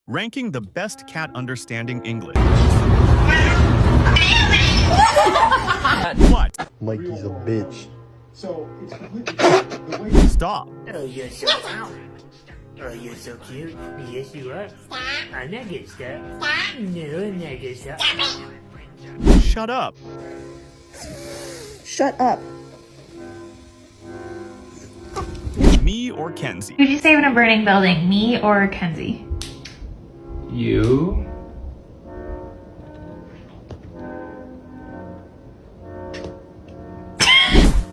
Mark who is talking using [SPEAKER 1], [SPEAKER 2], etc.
[SPEAKER 1] Ranking the best cat understanding English. What?
[SPEAKER 2] Mikey's a bitch.
[SPEAKER 3] So it's completely the way
[SPEAKER 1] Stop.
[SPEAKER 4] Oh, you're so Oh, you're so cute. Yes, you are. I'm not good stuff. No, I'm not good stuff.
[SPEAKER 1] Shut up.
[SPEAKER 5] Shut up.
[SPEAKER 1] Me or Kenzie?
[SPEAKER 6] Who'd you say when a burning building, me or Kenzie?
[SPEAKER 7] You?